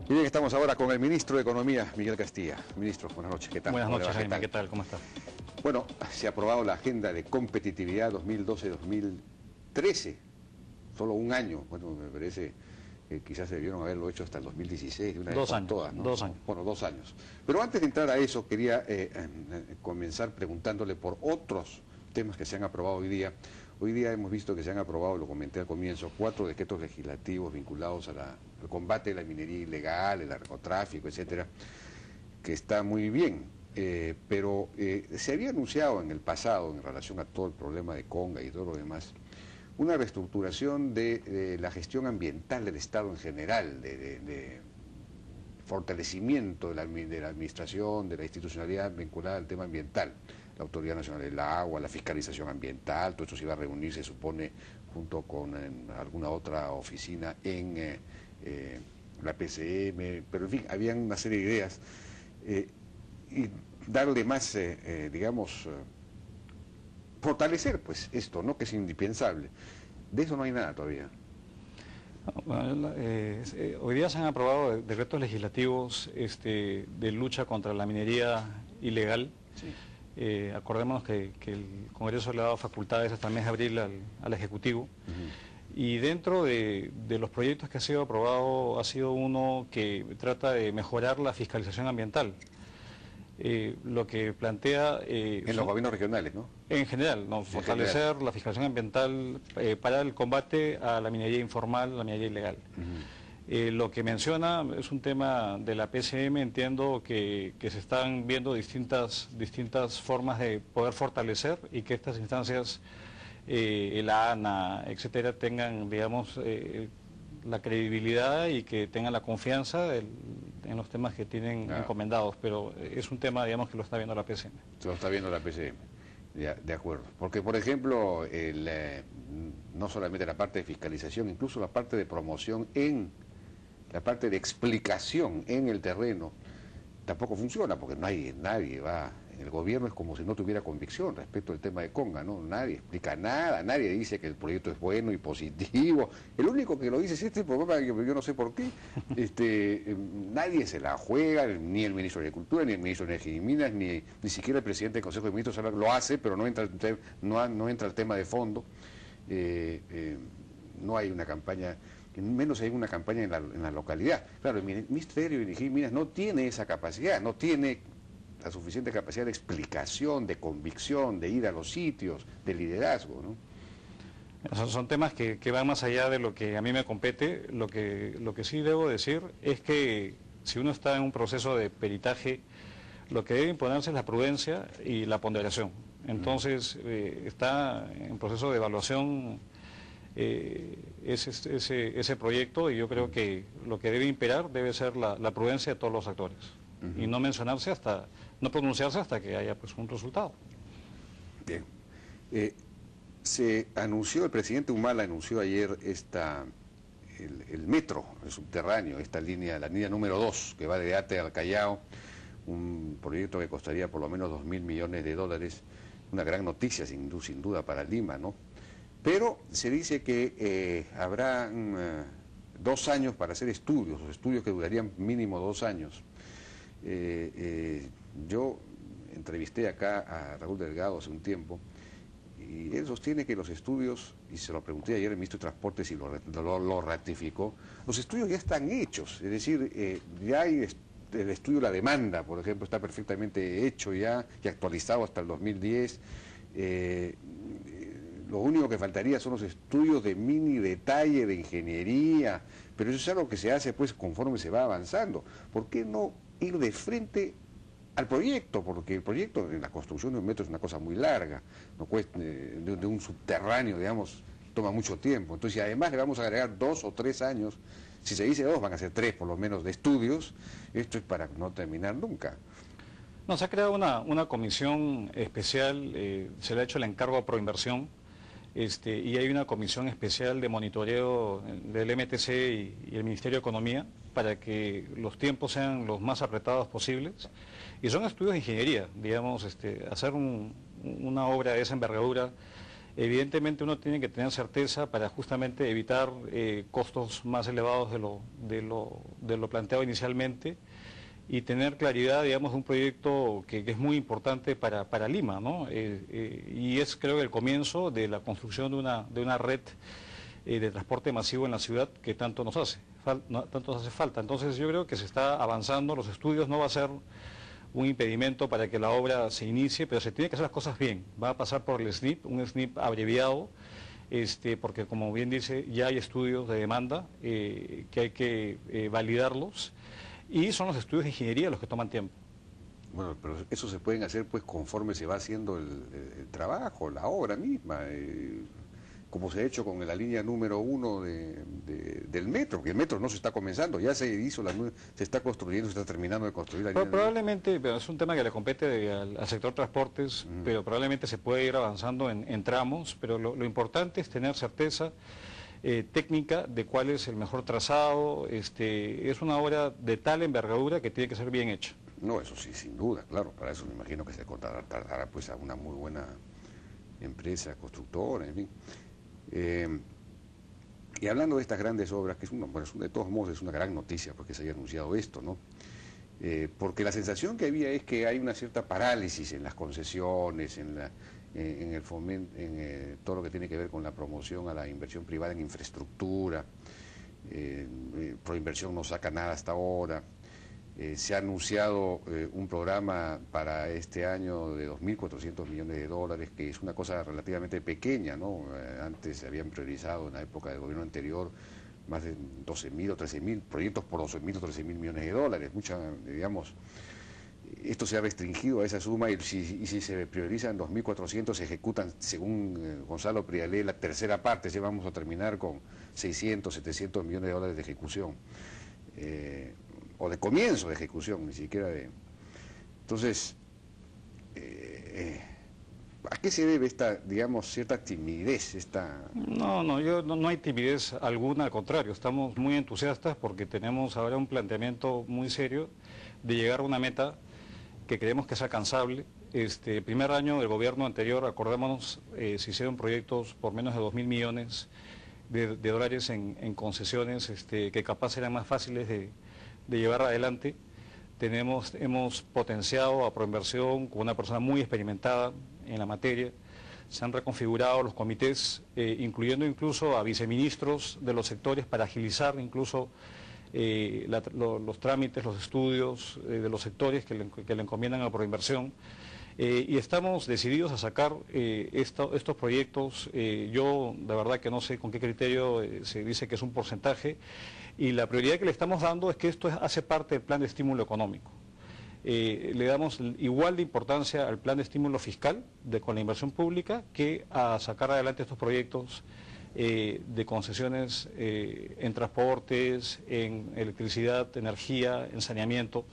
Y bien, estamos ahora con el ministro de Economía, Miguel Castilla. Ministro, buenas noches, ¿qué tal? Buenas noches, Jaime, ¿qué tal? ¿Cómo está? Bueno, se ha aprobado la Agenda de Competitividad 2012-2013, solo un año. Bueno, me parece que quizás se debieron haberlo hecho hasta el 2016, de una vez por todas, ¿no? 2 años. Bueno, 2 años. Pero antes de entrar a eso, quería comenzar preguntándole por otros temas que se han aprobado hoy día. Hoy día hemos visto que se han aprobado, lo comenté al comienzo, 4 decretos legislativos vinculados al combate de la minería ilegal, el narcotráfico, etcétera, que está muy bien, pero se había anunciado en el pasado, en relación a todo el problema de Conga y todo lo demás, una reestructuración de la gestión ambiental del Estado en general, de fortalecimiento de la administración, de la institucionalidad vinculada al tema ambiental. La Autoridad Nacional del Agua, la fiscalización ambiental, todo esto se iba a reunir, se supone, junto con alguna otra oficina en la PCM, pero en fin, habían una serie de ideas, y darle más, digamos, fortalecer pues esto, ¿no?, que es indispensable. De eso no hay nada todavía. Bueno, hoy día se han aprobado decretos legislativos de lucha contra la minería ilegal. Sí. Acordémonos que el Congreso le ha dado facultades hasta el mes de abril al Ejecutivo. Y dentro de los proyectos que ha sido aprobado ha sido uno que trata de mejorar la fiscalización ambiental. Lo que plantea... en los gobiernos regionales, ¿no? En general, ¿no? Fortalecer la fiscalización ambiental para el combate a la minería informal, la minería ilegal. Lo que menciona es un tema de la PCM, entiendo que se están viendo distintas formas de poder fortalecer y que estas instancias, el ANA, etcétera, tengan, digamos, la credibilidad y que tengan la confianza en los temas que tienen encomendados, pero es un tema, digamos, que lo está viendo la PCM. Lo está viendo la PCM, de acuerdo. Porque, por ejemplo, no solamente la parte de fiscalización, incluso la parte de promoción la parte de explicación en el terreno tampoco funciona, porque nadie va, el gobierno es como si no tuviera convicción respecto al tema de Conga, ¿no? Nadie explica nada, nadie dice que el proyecto es bueno y positivo. El único que lo dice es este programa, que yo no sé por qué, nadie se la juega, ni el ministro de Agricultura, ni el ministro de Energía y Minas, ni siquiera el presidente del Consejo de Ministros lo hace, pero no entra el tema de fondo. No hay una campaña, menos hay una campaña en la localidad. Claro, el Ministerio de Energía y Minas no tiene esa capacidad, no tiene la suficiente capacidad de explicación, de convicción, de ir a los sitios, de liderazgo, ¿no? Son temas que van más allá de lo que a mí me compete. Lo que sí debo decir es que si uno está en un proceso de peritaje, lo que debe imponerse es la prudencia y la ponderación. Entonces, está en proceso de evaluación ese proyecto, y yo creo que lo que debe imperar debe ser la prudencia de todos los actores y no pronunciarse hasta que haya pues un resultado. Bien. Se anunció, el presidente Humala anunció ayer el metro, el subterráneo, la línea número 2, que va de Ate al Callao, un proyecto que costaría por lo menos $2.000 millones, una gran noticia sin duda para Lima, ¿no? Pero se dice que habrá 2 años para hacer estudios, los estudios que durarían mínimo 2 años. Yo entrevisté acá a Raúl Delgado hace un tiempo, y él sostiene que los estudios, y se lo pregunté ayer al ministro de Transportes y lo ratificó, los estudios ya están hechos, es decir, ya hay el estudio de la demanda, por ejemplo, está perfectamente hecho ya y actualizado hasta el 2010. Lo único que faltaría son los estudios de mini detalle de ingeniería, pero eso es algo que se hace pues conforme se va avanzando. ¿Por qué no ir de frente al proyecto? Porque el proyecto en la construcción de un metro es una cosa muy larga, no cuesta, de un subterráneo, digamos, toma mucho tiempo. Entonces, si además le vamos a agregar 2 o 3 años, si se dice 2, van a ser 3 por lo menos de estudios, esto es para no terminar nunca. No, se ha creado una comisión especial, se le ha hecho el encargo a Proinversión, y hay una comisión especial de monitoreo del MTC y el Ministerio de Economía para que los tiempos sean los más apretados posibles. Y son estudios de ingeniería, digamos, hacer una obra de esa envergadura Evidentemente uno tiene que tener certeza para justamente evitar costos más elevados de lo planteado inicialmente y tener claridad, digamos, de un proyecto que es muy importante para Lima, ¿no? Y es, creo que el comienzo de la construcción de una red de transporte masivo en la ciudad que tanto nos hace falta. Entonces yo creo que se está avanzando, los estudios no va a ser un impedimento para que la obra se inicie, pero se tiene que hacer las cosas bien. Va a pasar por el SNIP, un SNIP abreviado, porque como bien dice, ya hay estudios de demanda que hay que validarlos, y son los estudios de ingeniería los que toman tiempo. Bueno, pero eso se pueden hacer pues conforme se va haciendo el trabajo, la obra misma, como se ha hecho con la línea número 1 del metro, porque el metro no se está comenzando, ya se hizo, se está construyendo, se está terminando de construir la línea. Probablemente, pero es un tema que le compete al sector transportes, pero probablemente se puede ir avanzando en tramos, pero lo importante es tener certeza técnica de cuál es el mejor trazado. Es una obra de tal envergadura que tiene que ser bien hecha. No, eso sí, sin duda, claro, para eso me imagino que se contratará pues a una muy buena empresa constructora, en fin. Y hablando de estas grandes obras, que de todos modos es una gran noticia porque se haya anunciado esto, ¿no? Porque la sensación que había es que hay una cierta parálisis en las concesiones, en el fomento, todo lo que tiene que ver con la promoción a la inversión privada en infraestructura. Proinversión no saca nada hasta ahora. Se ha anunciado un programa para este año de 2.400 millones de dólares, que es una cosa relativamente pequeña, ¿no? Antes se habían priorizado en la época del gobierno anterior más de 12.000 o 13.000 proyectos por 12.000 o 13.000 millones de dólares. Digamos, esto se ha restringido a esa suma y si se priorizan 2.400 se ejecutan, según Gonzalo Prialé, la tercera parte, ya vamos a terminar con 600, 700 millones de dólares de ejecución. O de comienzo de ejecución, ni siquiera de... Entonces, ¿a qué se debe esta, digamos, cierta timidez? No hay timidez alguna, al contrario, estamos muy entusiastas porque tenemos ahora un planteamiento muy serio de llegar a una meta que creemos que es alcanzable. El primer año del gobierno anterior, acordémonos, se hicieron proyectos por menos de 2.000 millones de dólares en concesiones que capaz eran más fáciles de llevar adelante. Hemos potenciado a Proinversión con una persona muy experimentada en la materia. Se han reconfigurado los comités, incluyendo incluso a viceministros de los sectores para agilizar incluso los trámites, los estudios de los sectores que le encomiendan a Proinversión. Y estamos decididos a sacar estos proyectos. Yo de verdad que no sé con qué criterio se dice que es un porcentaje, y la prioridad que le estamos dando es que esto hace parte del plan de estímulo económico. Le damos igual de importancia al plan de estímulo fiscal con la inversión pública que a sacar adelante estos proyectos de concesiones en transportes, en electricidad, energía, en saneamiento.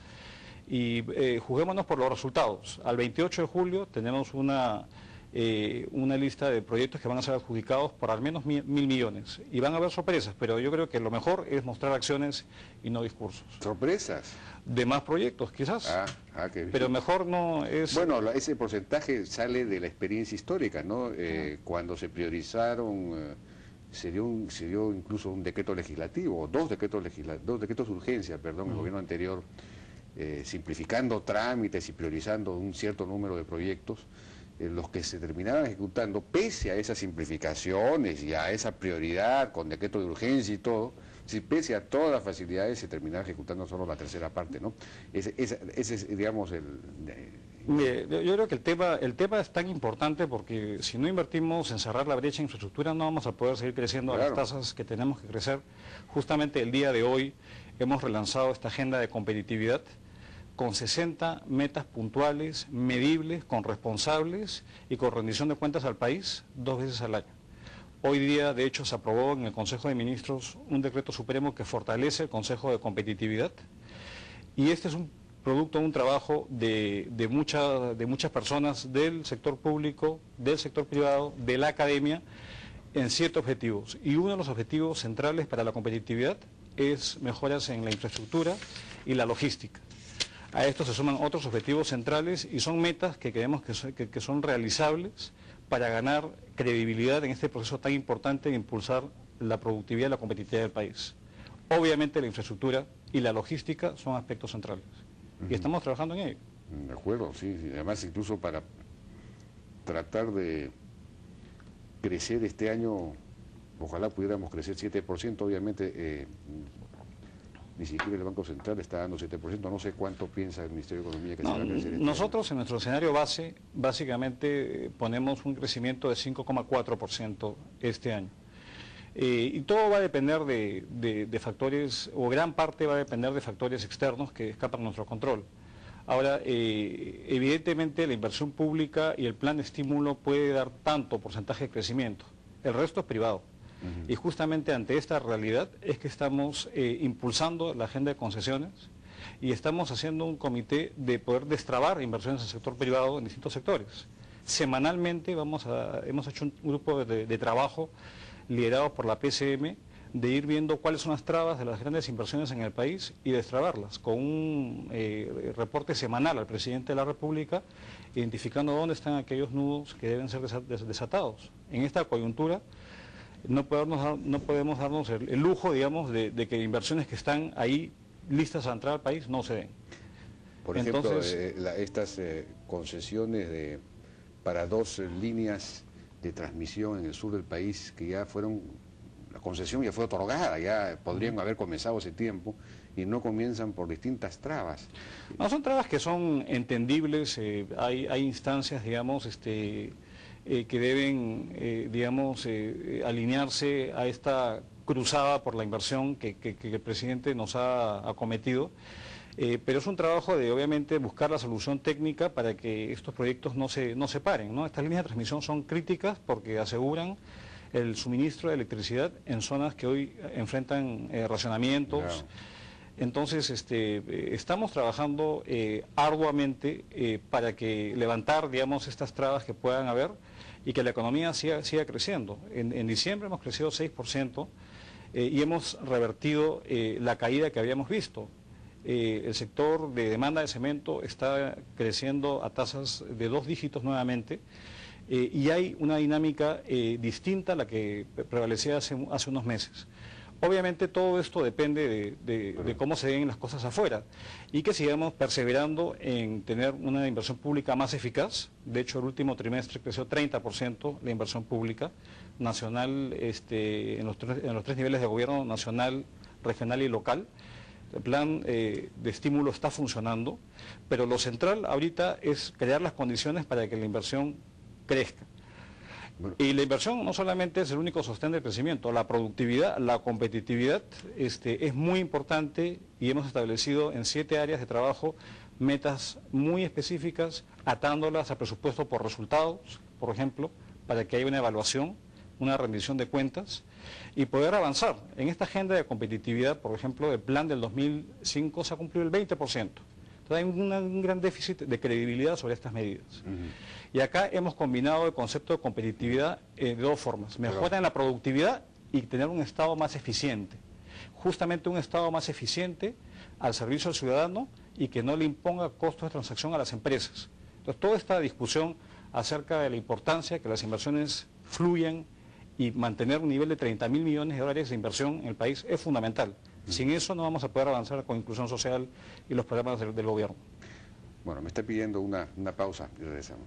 Y juguémonos por los resultados. Al 28 de julio tenemos una lista de proyectos que van a ser adjudicados por al menos 1.000 millones. Y van a haber sorpresas, pero yo creo que lo mejor es mostrar acciones y no discursos. ¿Sorpresas? De más proyectos, quizás. Qué bien. Pero mejor no es... Bueno, ese porcentaje sale de la experiencia histórica, ¿no? Cuando se priorizaron... Se dio incluso un decreto legislativo, dos decretos de urgencia, perdón, el gobierno anterior, simplificando trámites y priorizando un cierto número de proyectos, los que se terminaban ejecutando, pese a esas simplificaciones y a esa prioridad con decreto de urgencia y todo, pese a todas las facilidades, se terminaba ejecutando solo la tercera parte, ¿no? Ese es, digamos, Yo creo que el tema es tan importante porque si no invertimos en cerrar la brecha en infraestructura no vamos a poder seguir creciendo a las tasas que tenemos que crecer. Justamente el día de hoy hemos relanzado esta agenda de competitividad con 60 metas puntuales, medibles, con responsables y con rendición de cuentas al país 2 veces al año. Hoy día, de hecho, se aprobó en el Consejo de Ministros un decreto supremo que fortalece el Consejo de Competitividad, y este es un producto de un trabajo de muchas personas del sector público, del sector privado, de la academia, en 7 objetivos. Y uno de los objetivos centrales para la competitividad es mejoras en la infraestructura y la logística. A esto se suman otros objetivos centrales y son metas que creemos que son realizables para ganar credibilidad en este proceso tan importante de impulsar la productividad y la competitividad del país. Obviamente la infraestructura y la logística son aspectos centrales y estamos trabajando en ello. De acuerdo, sí. Además, incluso para tratar de crecer este año, ojalá pudiéramos crecer 7%, obviamente ni siquiera el Banco Central está dando 7%, no sé cuánto piensa el Ministerio de Economía que se va a crecer este nosotros año. en nuestro escenario base, básicamente ponemos un crecimiento de 5,4% este año. Y todo va a depender de factores, o gran parte va a depender de factores externos que escapan a nuestro control. Ahora, evidentemente la inversión pública y el plan de estímulo puede dar tanto porcentaje de crecimiento, el resto es privado. Y justamente ante esta realidad es que estamos impulsando la agenda de concesiones y estamos haciendo un comité de poder destrabar inversiones en el sector privado en distintos sectores. Semanalmente hemos hecho un grupo de trabajo liderados por la PCM, de ir viendo cuáles son las trabas de las grandes inversiones en el país y destrabarlas, con un reporte semanal al presidente de la República, identificando dónde están aquellos nudos que deben ser desatados. En esta coyuntura no podemos darnos el lujo, digamos, de que inversiones que están ahí listas a entrar al país no se den. Por ejemplo, estas concesiones para 2 líneas de transmisión en el sur del país que ya fueron, la concesión ya fue otorgada, ya podrían haber comenzado ese tiempo y no comienzan por distintas trabas. No, son trabas que son entendibles, hay instancias, digamos, que deben, digamos, alinearse a esta cruzada por la inversión que el presidente nos ha acometido. Pero es un trabajo de, obviamente, buscar la solución técnica para que estos proyectos no se paren, ¿no? Estas líneas de transmisión son críticas porque aseguran el suministro de electricidad en zonas que hoy enfrentan racionamientos. Claro. Entonces, estamos trabajando arduamente para que levantar, digamos, estas trabas que puedan haber y que la economía siga creciendo. En diciembre hemos crecido 6% y hemos revertido la caída que habíamos visto. El sector de demanda de cemento está creciendo a tasas de 2 dígitos nuevamente y hay una dinámica distinta a la que prevalecía hace unos meses. Obviamente todo esto depende de cómo se den las cosas afuera y que sigamos perseverando en tener una inversión pública más eficaz. De hecho, el último trimestre creció 30% la inversión pública nacional en los 3 niveles de gobierno, nacional, regional y local. El plan de estímulo está funcionando, pero lo central ahorita es crear las condiciones para que la inversión crezca. Y la inversión no solamente es el único sostén del crecimiento, la productividad, la competitividad es muy importante y hemos establecido en 7 áreas de trabajo metas muy específicas, atándolas a presupuesto por resultados, por ejemplo, para que haya una evaluación, una rendición de cuentas y poder avanzar. En esta agenda de competitividad, por ejemplo, el plan del 2005 se ha cumplido el 20%. Entonces hay un gran déficit de credibilidad sobre estas medidas. Y acá hemos combinado el concepto de competitividad de 2 formas. Mejora en la productividad y tener un Estado más eficiente. Justamente un Estado más eficiente al servicio del ciudadano y que no le imponga costos de transacción a las empresas. Entonces toda esta discusión acerca de la importancia de que las inversiones fluyan y mantener un nivel de 30.000 millones de dólares de inversión en el país es fundamental. Sin eso no vamos a poder avanzar con inclusión social y los programas del gobierno. Bueno, me está pidiendo una pausa y regresamos.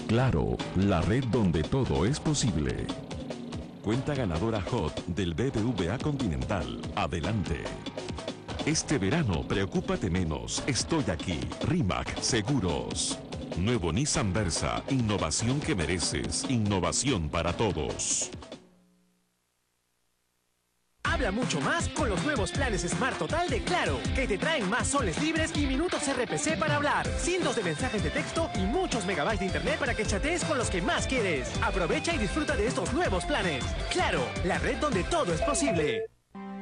Claro, la red donde todo es posible. Cuenta ganadora HOT del BBVA Continental. Adelante. Este verano, preocúpate menos. Estoy aquí. Rimac Seguros. Nuevo Nissan Versa. Innovación que mereces. Innovación para todos. Habla mucho más con los nuevos planes Smart Total de Claro, que te traen más soles libres y minutos RPC para hablar, cientos de mensajes de texto y muchos megabytes de internet para que chatees con los que más quieres. Aprovecha y disfruta de estos nuevos planes. Claro, la red donde todo es posible.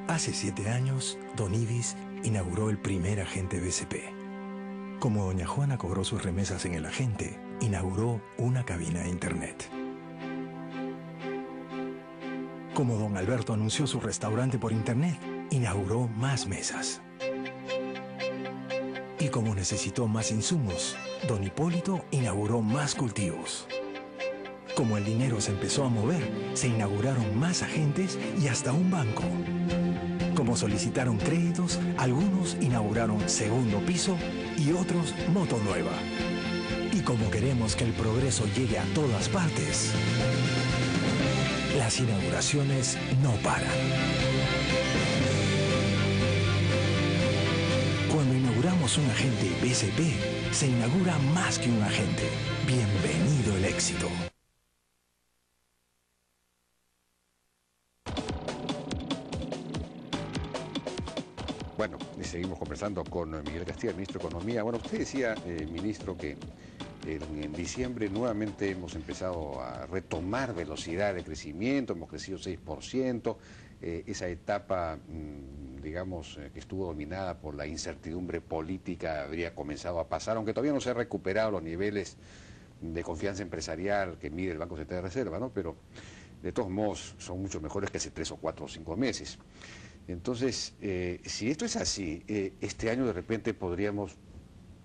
Hace 7 años, Don Ibis inauguró el primer agente BCP. Como doña Juana cobró sus remesas en el agente, inauguró una cabina de internet. Como don Alberto anunció su restaurante por internet, inauguró más mesas. Y como necesitó más insumos, don Hipólito inauguró más cultivos. Como el dinero se empezó a mover, se inauguraron más agentes y hasta un banco. Como solicitaron créditos, algunos inauguraron segundo piso y otros moto nueva. Y como queremos que el progreso llegue a todas partes, las inauguraciones no paran. Cuando inauguramos un agente BCP, se inaugura más que un agente. Bienvenido el éxito. Bueno, seguimos conversando con Miguel Castilla, el ministro de Economía. Bueno, usted decía, ministro, que en diciembre nuevamente hemos empezado a retomar velocidad de crecimiento, hemos crecido 6%, esa etapa, digamos, que estuvo dominada por la incertidumbre política habría comenzado a pasar, aunque todavía no se han recuperado los niveles de confianza empresarial que mide el Banco Central de Reserva, ¿no? Pero de todos modos son mucho mejores que hace 3 o 4 o 5 meses. Entonces, si esto es así, este año de repente podríamos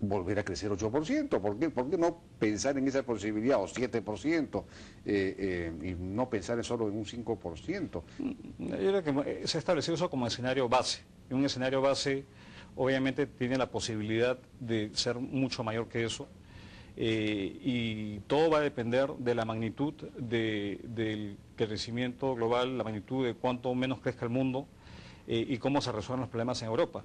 volver a crecer 8%. ¿Por qué no pensar en esa posibilidad, o 7%, y no pensar solo en un 5%? Yo creo que se ha establecido eso como escenario base. Y un escenario base obviamente tiene la posibilidad de ser mucho mayor que eso. Y todo va a depender de la magnitud del crecimiento global, la magnitud de cuánto menos crezca el mundo, y cómo se resuelven los problemas en Europa.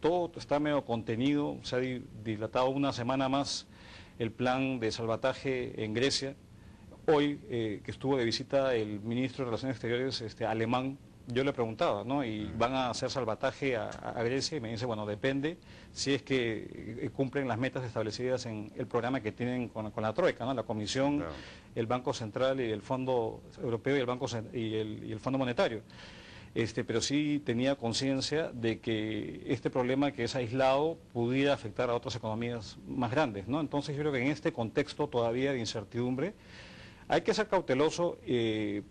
Todo está medio contenido, se ha dilatado una semana más el plan de salvataje en Grecia. Hoy, que estuvo de visita el ministro de Relaciones Exteriores alemán, yo le preguntaba, ¿no? Y van a hacer salvataje a Grecia, y me dice, bueno, depende si es que cumplen las metas establecidas en el programa que tienen con la Troika, ¿no? La Comisión, claro, el Banco Central y el Fondo Europeo y el Fondo Monetario. Pero sí tenía conciencia de que este problema, que es aislado, pudiera afectar a otras economías más grandes, ¿no? Entonces yo creo que en este contexto todavía de incertidumbre hay que ser cauteloso,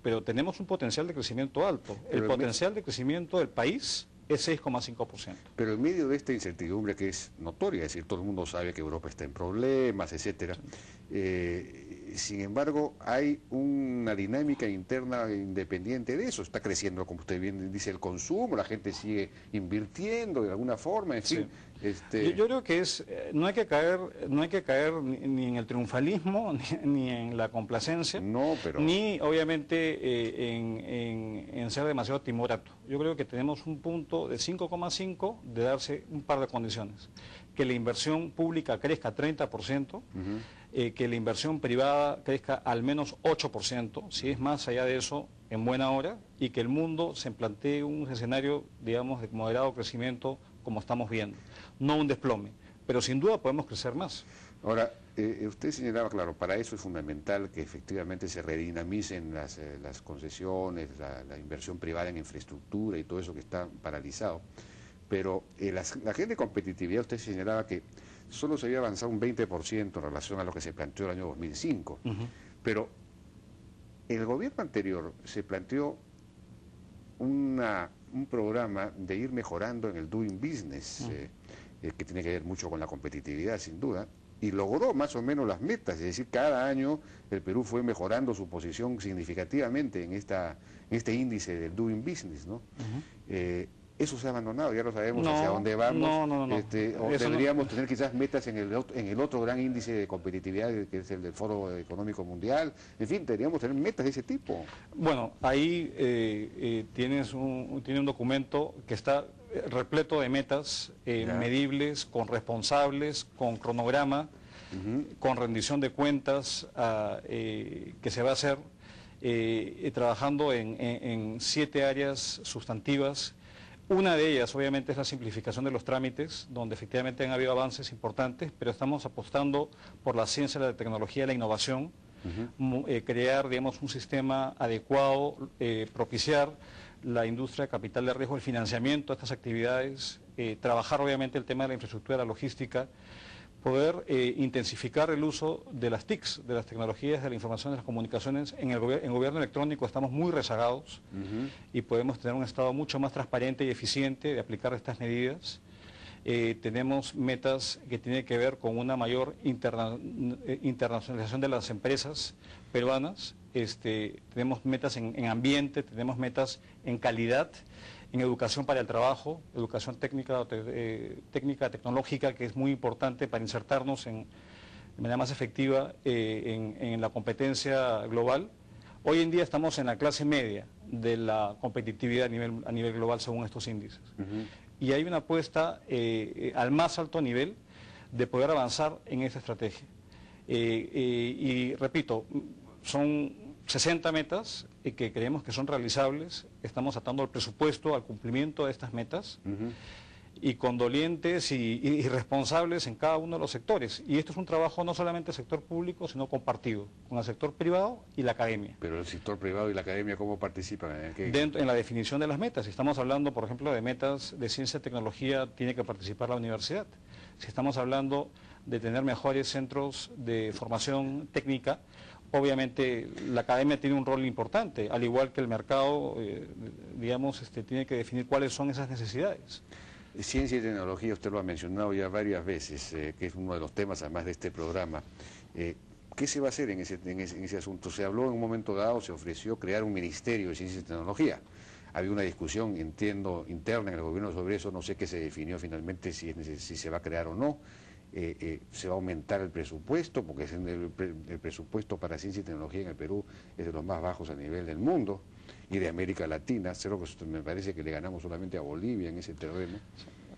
pero tenemos un potencial de crecimiento alto. El potencial de crecimiento del país es 6,5%. Pero en medio de esta incertidumbre que es notoria, es decir, todo el mundo sabe que Europa está en problemas, etcétera, sin embargo, hay una dinámica interna independiente de eso. Está creciendo, como usted bien dice, el consumo, la gente sigue invirtiendo de alguna forma, en fin. Yo creo que no hay que caer ni en el triunfalismo, ni en la complacencia, ni obviamente en ser demasiado timorato. Yo creo que tenemos un punto de 5,5 de darse un par de condiciones. Que la inversión pública crezca 30%, que la inversión privada crezca al menos 8%, si es más allá de eso, en buena hora, y que el mundo se plantee un escenario, digamos, de moderado crecimiento como estamos viendo. No un desplome, pero sin duda podemos crecer más. Ahora, usted señalaba, claro, para eso es fundamental que efectivamente se redinamicen las concesiones, la inversión privada en infraestructura y todo eso que está paralizado. Pero la agenda de competitividad, usted señalaba que solo se había avanzado un 20% en relación a lo que se planteó el año 2005. Pero el gobierno anterior se planteó un programa de ir mejorando en el doing business, que tiene que ver mucho con la competitividad, sin duda, y logró más o menos las metas, es decir, cada año el Perú fue mejorando su posición significativamente en este índice del doing business, ¿no? Eso se ha abandonado, ya lo sabemos hacia dónde vamos. No. O deberíamos tener quizás metas en el otro gran índice de competitividad, que es el del Foro Económico Mundial. En fin, deberíamos tener metas de ese tipo. Bueno, ahí tiene un documento que está repleto de metas medibles, con responsables, con cronograma, con rendición de cuentas que se va a hacer, trabajando en 7 áreas sustantivas. Una de ellas, obviamente, es la simplificación de los trámites, donde efectivamente han habido avances importantes, pero estamos apostando por la ciencia, la tecnología y la innovación, crear, digamos, un sistema adecuado, propiciar la industria de capital de riesgo, el financiamiento de estas actividades, trabajar, obviamente, el tema de la infraestructura, la logística, poder intensificar el uso de las TICs, de las tecnologías de la información y de las comunicaciones. En gobierno electrónico estamos muy rezagados y podemos tener un Estado mucho más transparente y eficiente de aplicar estas medidas. tenemos metas que tienen que ver con una mayor internacionalización de las empresas peruanas, tenemos metas en ambiente, tenemos metas en calidad, en educación para el trabajo, educación técnica, tecnológica, que es muy importante para insertarnos de manera más efectiva en la competencia global. Hoy en día estamos en la clase media de la competitividad a nivel global según estos índices. Y hay una apuesta al más alto nivel de poder avanzar en esa estrategia. Y repito, son 60 metas que creemos que son realizables, estamos atando el presupuesto al cumplimiento de estas metas y condolientes y responsables en cada uno de los sectores. Y esto es un trabajo no solamente del sector público, sino compartido con el sector privado y la academia. Pero el sector privado y la academia, ¿cómo participan? En la definición de las metas. Si estamos hablando, por ejemplo, de metas de ciencia y tecnología, tiene que participar la universidad. Si estamos hablando de tener mejores centros de formación técnica, obviamente la academia tiene un rol importante, al igual que el mercado, tiene que definir cuáles son esas necesidades. Ciencia y tecnología, usted lo ha mencionado ya varias veces, que es uno de los temas además de este programa. ¿Qué se va a hacer en ese asunto? Se habló en un momento dado, se ofreció crear un ministerio de ciencia y tecnología. Había una discusión, entiendo, interna en el gobierno sobre eso, no sé qué se definió finalmente, si se va a crear o no. Se va a aumentar el presupuesto, porque el presupuesto para ciencia y tecnología en el Perú es de los más bajos a nivel del mundo y de América Latina. Me parece que le ganamos solamente a Bolivia en ese terreno.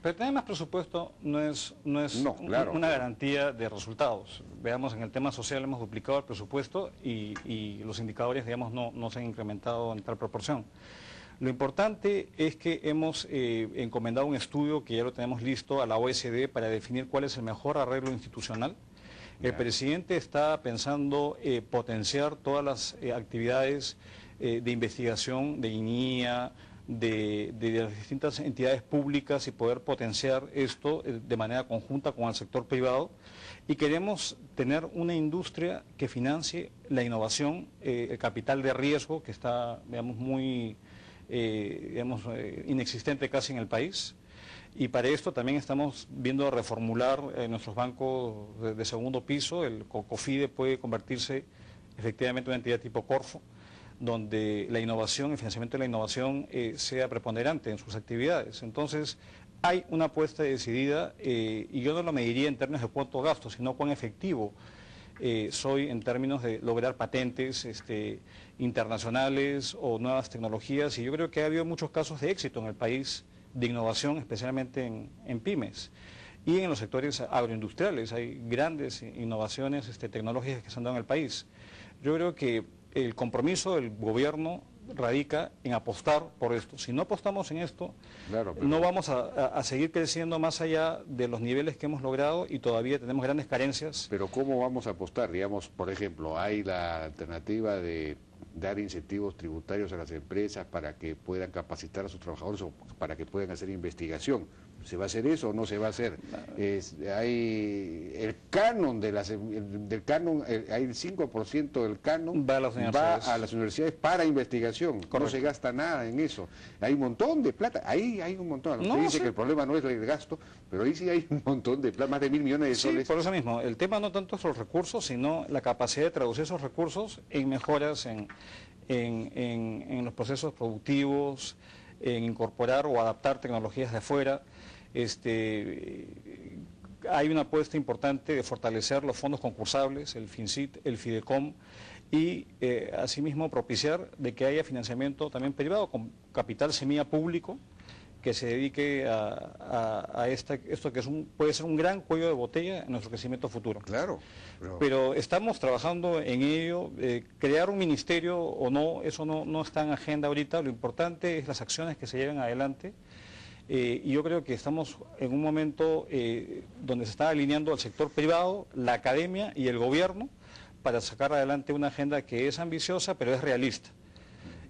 Pero tener más presupuesto no es una garantía de resultados. Veamos, en el tema social hemos duplicado el presupuesto y los indicadores, no se han incrementado en tal proporción. Lo importante es que hemos encomendado un estudio que ya lo tenemos listo a la OSD para definir cuál es el mejor arreglo institucional. El presidente está pensando potenciar todas las actividades de investigación de INIA, de las distintas entidades públicas y poder potenciar esto de manera conjunta con el sector privado. Y queremos tener una industria que financie la innovación, el capital de riesgo que está, muy inexistente casi en el país, y para esto también estamos viendo reformular nuestros bancos de segundo piso. El COFIDE puede convertirse efectivamente en una entidad tipo Corfo, donde la innovación, el financiamiento de la innovación sea preponderante en sus actividades. Entonces, hay una apuesta decidida, y yo no lo mediría en términos de cuánto gasto, sino cuán efectivo soy en términos de lograr patentes internacionales o nuevas tecnologías, y yo creo que ha habido muchos casos de éxito en el país de innovación, especialmente en pymes y en los sectores agroindustriales. Hay grandes innovaciones tecnológicas que se han dado en el país. Yo creo que el compromiso del gobierno radica en apostar por esto. Si no apostamos en esto, no vamos a seguir creciendo más allá de los niveles que hemos logrado, y todavía tenemos grandes carencias. Pero ¿cómo vamos a apostar? Digamos, por ejemplo, hay la alternativa de dar incentivos tributarios a las empresas para que puedan capacitar a sus trabajadores o para que puedan hacer investigación. ¿Se va a hacer eso o no se va a hacer? Hay el canon hay el 5% del canon va a las universidades para investigación. Correcto. No se gasta nada en eso. Hay un montón de plata, ahí hay un montón. Usted dice que el problema no es el gasto, pero ahí sí hay un montón de plata, más de 1.000 millones de soles. Por eso mismo, el tema no tanto es los recursos, sino la capacidad de traducir esos recursos en mejoras en los procesos productivos, en incorporar o adaptar tecnologías de afuera. Hay una apuesta importante de fortalecer los fondos concursables, el FINCIT, el FIDECOM, y asimismo propiciar de que haya financiamiento también privado con capital semilla público que se dedique a esto que puede ser un gran cuello de botella en nuestro crecimiento futuro. Claro. Pero estamos trabajando en ello. Crear un ministerio o no, eso no está en agenda ahorita. Lo importante es las acciones que se lleven adelante. Y yo creo que estamos en un momento donde se está alineando el sector privado, la academia y el gobierno para sacar adelante una agenda que es ambiciosa, pero es realista.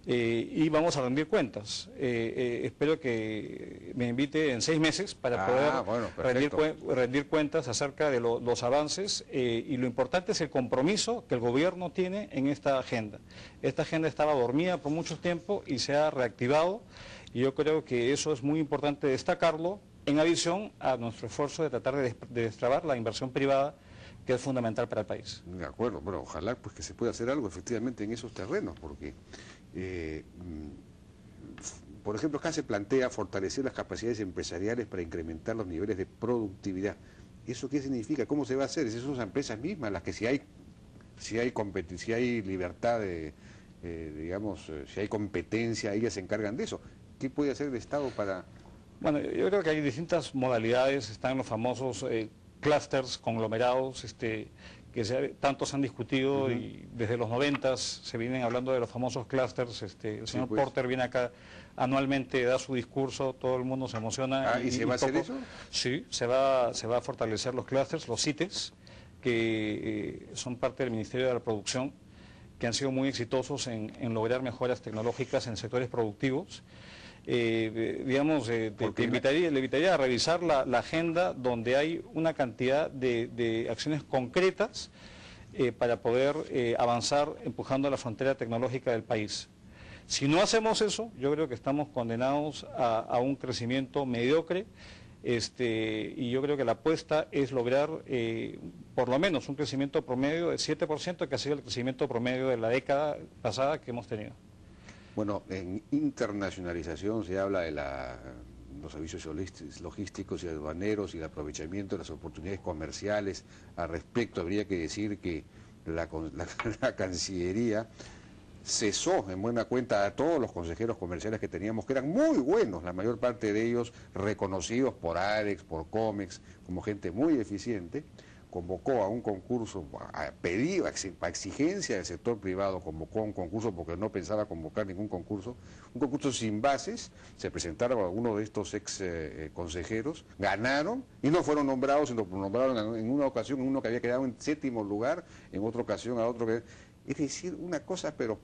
Y vamos a rendir cuentas. Espero que me invite en 6 meses para poder rendir cuentas acerca de los avances, y lo importante es el compromiso que el gobierno tiene en esta agenda. Esta agenda estaba dormida por mucho tiempo y se ha reactivado, y yo creo que eso es muy importante destacarlo en adición a nuestro esfuerzo de tratar de destrabar la inversión privada, que es fundamental para el país. De acuerdo, bueno, ojalá pues que se pueda hacer algo efectivamente en esos terrenos, porque, por ejemplo, acá se plantea fortalecer las capacidades empresariales para incrementar los niveles de productividad. ¿Eso qué significa? ¿Cómo se va a hacer? Esas son las empresas mismas las que si hay libertad de, si hay competencia, ellas se encargan de eso. ¿Qué puede hacer el Estado para...? Bueno, yo creo que hay distintas modalidades, están los famosos clústeres, conglomerados, que tantos han discutido y desde los 90 se vienen hablando de los famosos clústeres. El señor Porter viene acá anualmente, da su discurso, todo el mundo se emociona. ¿Y se va a hacer eso? Sí, se va a fortalecer los clústeres, los CITES, que son parte del Ministerio de la Producción, que han sido muy exitosos en lograr mejoras tecnológicas en sectores productivos. Le invitaría a revisar la agenda donde hay una cantidad de acciones concretas para poder avanzar empujando la frontera tecnológica del país. Si no hacemos eso, yo creo que estamos condenados a un crecimiento mediocre, y yo creo que la apuesta es lograr por lo menos un crecimiento promedio de 7%, que ha sido el crecimiento promedio de la década pasada que hemos tenido. Bueno, en internacionalización se habla de los servicios logísticos y aduaneros y el aprovechamiento de las oportunidades comerciales. Al respecto, habría que decir que la Cancillería cesó en buena cuenta a todos los consejeros comerciales que teníamos, que eran muy buenos, la mayor parte de ellos reconocidos por ADEX, por COMEX, como gente muy eficiente. Convocó a un concurso, a exigencia del sector privado, convocó a un concurso porque no pensaba convocar ningún concurso, un concurso sin bases. Se presentaron algunos de estos ex consejeros, ganaron y no fueron nombrados, sino nombraron en una ocasión uno que había quedado en 7º lugar, en otra ocasión a otro que... Es decir, una cosa pero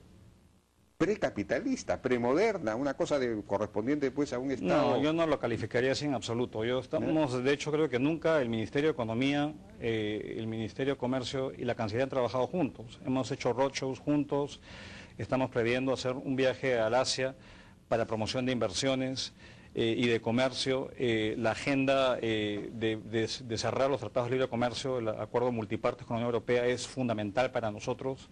precapitalista, premoderna, una cosa correspondiente pues a un Estado... No, yo no lo calificaría así en absoluto. De hecho, creo que nunca el Ministerio de Economía, el Ministerio de Comercio y la Cancillería han trabajado juntos. Hemos hecho roadshows juntos, estamos previendo hacer un viaje al Asia para promoción de inversiones y de comercio. La agenda de cerrar los tratados de libre comercio, el acuerdo multipartes con la Unión Europea es fundamental para nosotros.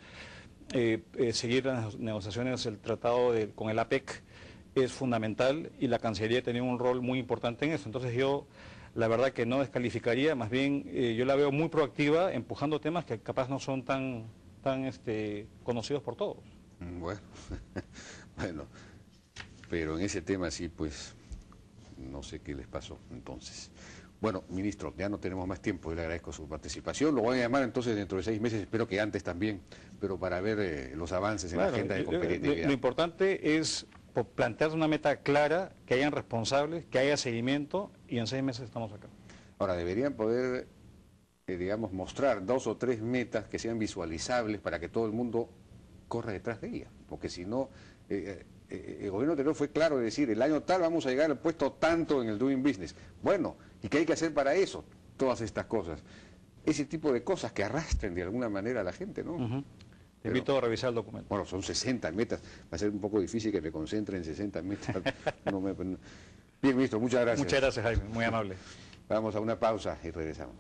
Seguir las negociaciones del tratado con el APEC es fundamental y la Cancillería tenía un rol muy importante en eso. Entonces yo la verdad que no descalificaría, más bien yo la veo muy proactiva empujando temas que capaz no son tan conocidos por todos. Bueno, pero en ese tema sí pues no sé qué les pasó entonces. Bueno, ministro, ya no tenemos más tiempo, yo le agradezco su participación. Lo voy a llamar entonces dentro de 6 meses, espero que antes también, pero para ver los avances en la agenda de competitividad. Lo importante es plantear una meta clara, que hayan responsables, que haya seguimiento, y en 6 meses estamos acá. Ahora, deberían poder, mostrar 2 o 3 metas que sean visualizables para que todo el mundo corra detrás de ellas, porque si no... el gobierno anterior fue claro de decir, el año tal vamos a llegar al puesto tanto en el Doing Business. Bueno, ¿y qué hay que hacer para eso? Todas estas cosas. Ese tipo de cosas que arrastren de alguna manera a la gente, ¿no? Te invito a revisar el documento. Bueno, son 60 metas. Va a ser un poco difícil que me concentre en 60 metas. Bien, ministro, muchas gracias. Muchas gracias, Jaime. Muy amable. Vamos a una pausa y regresamos.